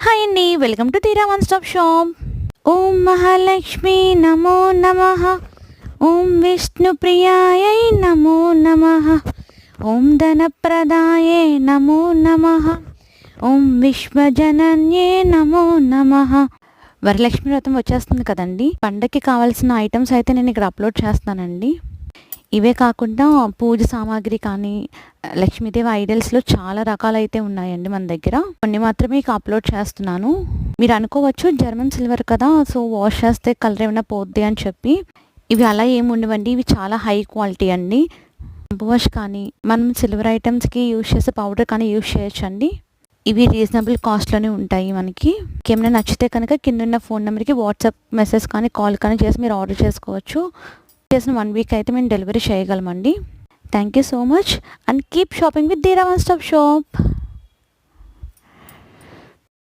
Hi అండి, welcome to తీరా one stop shop. ఓం మహాలక్ష్మి నమో నమః. ఓం విష్ణుప్రియాయై నమో నమః. ఓం ధనప్రదాయే నమో నమః. ఓం విశ్వజనన్యే నమో నమః. వరలక్ష్మి వ్రతం వచ్చేస్తుంది కదండి. పండగకి కావాల్సిన ఐటమ్స్ అయితే నేను ఇక్కడ అప్లోడ్ చేస్తానండి. ఇవే కాకుండా పూజ సామాగ్రి కానీ లక్ష్మీదేవి ఐడల్స్లో చాలా రకాలైతే ఉన్నాయండి మన దగ్గర. కొన్ని మాత్రమే ఇక అప్లోడ్ చేస్తున్నాను. మీరు అనుకోవచ్చు జర్మన్ సిల్వర్ కదా, సో వాష్ చేస్తే కలర్ ఏమైనా పోద్ది అని చెప్పి. ఇవి అలా ఏమి ఉండవండి. ఇవి చాలా హై క్వాలిటీ అండి. వాష్ కానీ మనం సిల్వర్ ఐటమ్స్కి యూజ్ చేసే పౌడర్ కానీ యూజ్ చేయొచ్చండి. ఇవి రీజనబుల్ కాస్ట్లోనే ఉంటాయి. మనకి ఏమైనా నచ్చితే కనుక కింద ఫోన్ నెంబర్కి వాట్సాప్ మెసేజ్ కానీ కాల్ కానీ చేసి మీరు ఆర్డర్ చేసుకోవచ్చు. చేసిన 1 వీక్ అయితే మేము డెలివరీ చేయగలమండి. Thank you so much and keep shopping with Theera one stop shop.